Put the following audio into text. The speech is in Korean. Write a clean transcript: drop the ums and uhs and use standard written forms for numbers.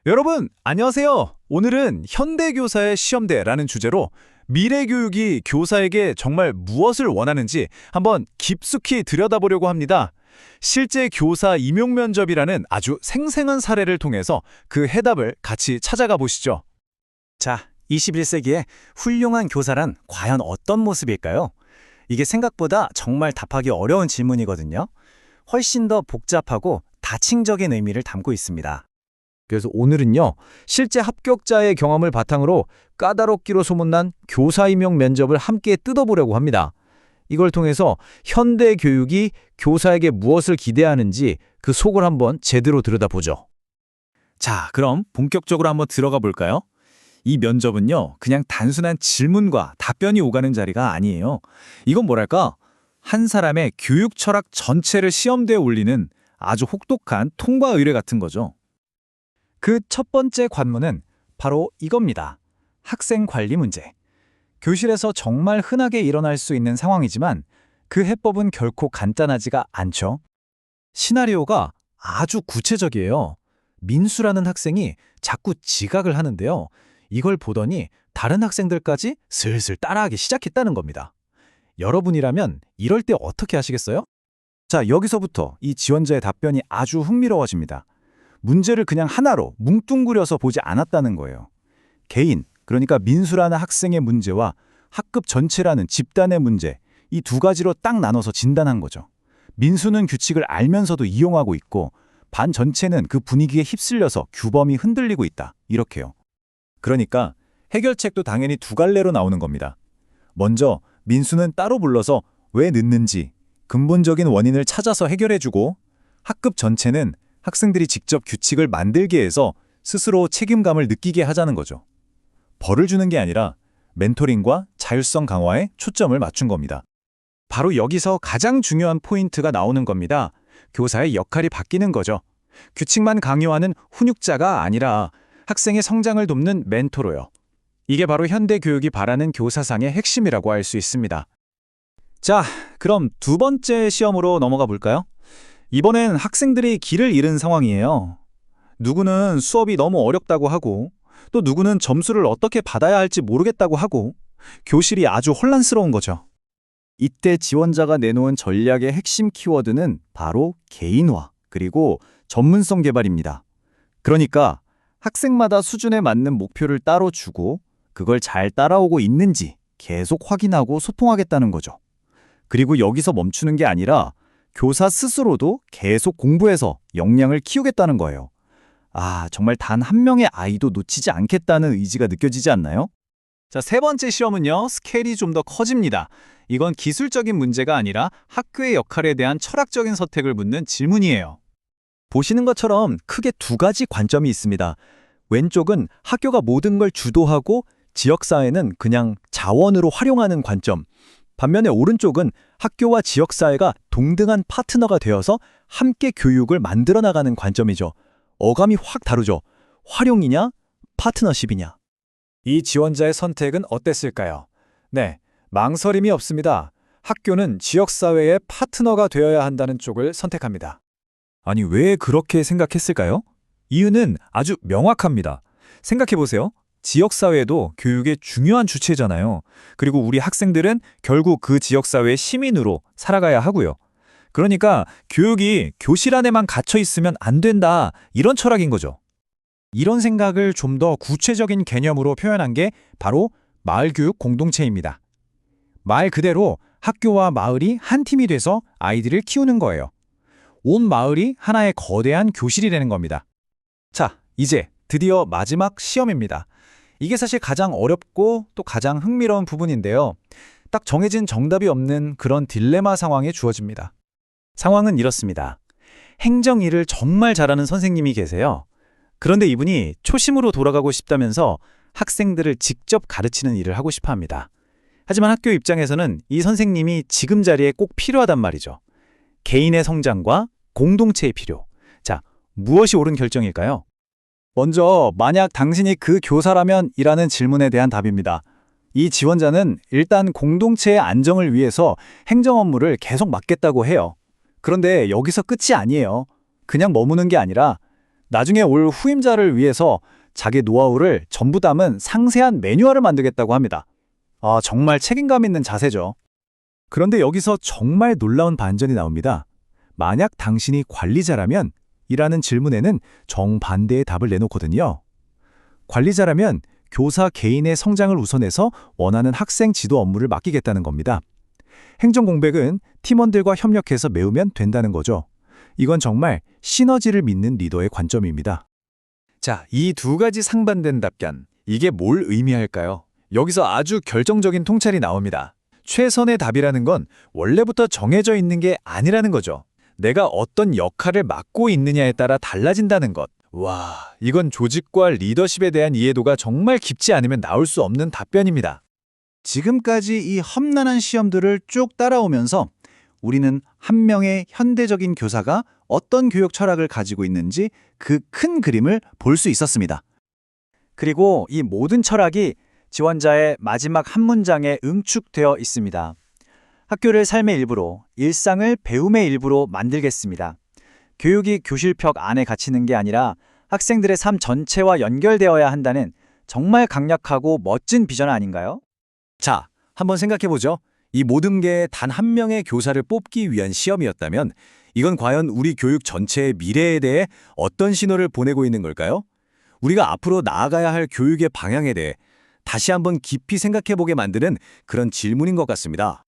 여러분, 안녕하세요. 오늘은 현대교사의 시험대라는 주제로 미래 교육이 교사에게 정말 무엇을 원하는지 한번 깊숙이 들여다보려고 합니다. 실제 교사 임용 면접이라는 아주 생생한 사례를 통해서 그 해답을 같이 찾아가 보시죠. 자, 21세기에 훌륭한 교사란 과연 어떤 모습일까요? 이게 생각보다 정말 답하기 어려운 질문이거든요. 훨씬 더 복잡하고 다층적인 의미를 담고 있습니다. 그래서 오늘은요, 실제 합격자의 경험을 바탕으로 까다롭기로 소문난 교사 임용 면접을 함께 뜯어보려고 합니다. 이걸 통해서 현대 교육이 교사에게 무엇을 기대하는지 그 속을 한번 제대로 들여다보죠. 자, 그럼 본격적으로 한번 들어가 볼까요? 이 면접은요, 그냥 단순한 질문과 답변이 오가는 자리가 아니에요. 이건 뭐랄까? 한 사람의 교육 철학 전체를 시험대에 올리는 아주 혹독한 통과 의뢰 같은 거죠. 그 첫 번째 관문은 바로 이겁니다. 학생 관리 문제. 교실에서 정말 흔하게 일어날 수 있는 상황이지만 그 해법은 결코 간단하지가 않죠. 시나리오가 아주 구체적이에요. 민수라는 학생이 자꾸 지각을 하는데요. 이걸 보더니 다른 학생들까지 슬슬 따라하기 시작했다는 겁니다. 여러분이라면 이럴 때 어떻게 하시겠어요? 자, 여기서부터 이 지원자의 답변이 아주 흥미로워집니다. 문제를 그냥 하나로 뭉뚱그려서 보지 않았다는 거예요. 개인, 그러니까 민수라는 학생의 문제와 학급 전체라는 집단의 문제, 이 두 가지로 딱 나눠서 진단한 거죠. 민수는 규칙을 알면서도 이용하고 있고 반 전체는 그 분위기에 휩쓸려서 규범이 흔들리고 있다. 이렇게요. 그러니까 해결책도 당연히 두 갈래로 나오는 겁니다. 먼저 민수는 따로 불러서 왜 늦는지 근본적인 원인을 찾아서 해결해주고, 학급 전체는 학생들이 직접 규칙을 만들게 해서 스스로 책임감을 느끼게 하자는 거죠. 벌을 주는 게 아니라 멘토링과 자율성 강화에 초점을 맞춘 겁니다. 바로 여기서 가장 중요한 포인트가 나오는 겁니다. 교사의 역할이 바뀌는 거죠. 규칙만 강요하는 훈육자가 아니라 학생의 성장을 돕는 멘토로요. 이게 바로 현대 교육이 바라는 교사상의 핵심이라고 할 수 있습니다. 자, 그럼 두 번째 시험으로 넘어가 볼까요? 이번엔 학생들이 길을 잃은 상황이에요. 누구는 수업이 너무 어렵다고 하고, 또 누구는 점수를 어떻게 받아야 할지 모르겠다고 하고, 교실이 아주 혼란스러운 거죠. 이때 지원자가 내놓은 전략의 핵심 키워드는 바로 개인화, 그리고 전문성 개발입니다. 그러니까 학생마다 수준에 맞는 목표를 따로 주고 그걸 잘 따라오고 있는지 계속 확인하고 소통하겠다는 거죠. 그리고 여기서 멈추는 게 아니라 교사 스스로도 계속 공부해서 역량을 키우겠다는 거예요. 아, 정말 단 한 명의 아이도 놓치지 않겠다는 의지가 느껴지지 않나요? 자, 세 번째 시험은요, 스케일이 좀 더 커집니다. 이건 기술적인 문제가 아니라 학교의 역할에 대한 철학적인 선택을 묻는 질문이에요. 보시는 것처럼 크게 두 가지 관점이 있습니다. 왼쪽은 학교가 모든 걸 주도하고 지역사회는 그냥 자원으로 활용하는 관점. 반면에 오른쪽은 학교와 지역사회가 동등한 파트너가 되어서 함께 교육을 만들어 나가는 관점이죠. 어감이 확 다르죠. 활용이냐, 파트너십이냐. 이 지원자의 선택은 어땠을까요? 네, 망설임이 없습니다. 학교는 지역사회의 파트너가 되어야 한다는 쪽을 선택합니다. 아니, 왜 그렇게 생각했을까요? 이유는 아주 명확합니다. 생각해보세요. 지역사회도 교육의 중요한 주체잖아요. 그리고 우리 학생들은 결국 그 지역사회의 시민으로 살아가야 하고요. 그러니까 교육이 교실 안에만 갇혀 있으면 안 된다, 이런 철학인 거죠. 이런 생각을 좀 더 구체적인 개념으로 표현한 게 바로 마을교육 공동체입니다. 말 그대로 학교와 마을이 한 팀이 돼서 아이들을 키우는 거예요. 온 마을이 하나의 거대한 교실이 되는 겁니다. 자, 이제 드디어 마지막 시험입니다. 이게 사실 가장 어렵고 또 가장 흥미로운 부분인데요. 딱 정해진 정답이 없는 그런 딜레마 상황에 주어집니다. 상황은 이렇습니다. 행정 일을 정말 잘하는 선생님이 계세요. 그런데 이분이 초심으로 돌아가고 싶다면서 학생들을 직접 가르치는 일을 하고 싶어 합니다. 하지만 학교 입장에서는 이 선생님이 지금 자리에 꼭 필요하단 말이죠. 개인의 성장과 공동체의 필요. 자, 무엇이 옳은 결정일까요? 먼저 만약 당신이 그 교사라면 이라는 질문에 대한 답입니다. 이 지원자는 일단 공동체의 안정을 위해서 행정 업무를 계속 맡겠다고 해요. 그런데 여기서 끝이 아니에요. 그냥 머무는 게 아니라 나중에 올 후임자를 위해서 자기 노하우를 전부 담은 상세한 매뉴얼을 만들겠다고 합니다. 아, 정말 책임감 있는 자세죠. 그런데 여기서 정말 놀라운 반전이 나옵니다. 만약 당신이 관리자라면? 이라는 질문에는 정반대의 답을 내놓거든요. 관리자라면 교사 개인의 성장을 우선해서 원하는 학생 지도 업무를 맡기겠다는 겁니다. 행정 공백은 팀원들과 협력해서 메우면 된다는 거죠. 이건 정말 시너지를 믿는 리더의 관점입니다. 자, 이 두 가지 상반된 답변, 이게 뭘 의미할까요? 여기서 아주 결정적인 통찰이 나옵니다. 최선의 답이라는 건 원래부터 정해져 있는 게 아니라는 거죠. 내가 어떤 역할을 맡고 있느냐에 따라 달라진다는 것. 와, 이건 조직과 리더십에 대한 이해도가 정말 깊지 않으면 나올 수 없는 답변입니다. 지금까지 이 험난한 시험들을 쭉 따라오면서 우리는 한 명의 현대적인 교사가 어떤 교육 철학을 가지고 있는지 그 큰 그림을 볼 수 있었습니다. 그리고 이 모든 철학이 지원자의 마지막 한 문장에 응축되어 있습니다. 학교를 삶의 일부로, 일상을 배움의 일부로 만들겠습니다. 교육이 교실벽 안에 갇히는 게 아니라 학생들의 삶 전체와 연결되어야 한다는 정말 강력하고 멋진 비전 아닌가요? 자, 한번 생각해보죠. 이 모든 게 단 한 명의 교사를 뽑기 위한 시험이었다면 이건 과연 우리 교육 전체의 미래에 대해 어떤 신호를 보내고 있는 걸까요? 우리가 앞으로 나아가야 할 교육의 방향에 대해 다시 한번 깊이 생각해보게 만드는 그런 질문인 것 같습니다.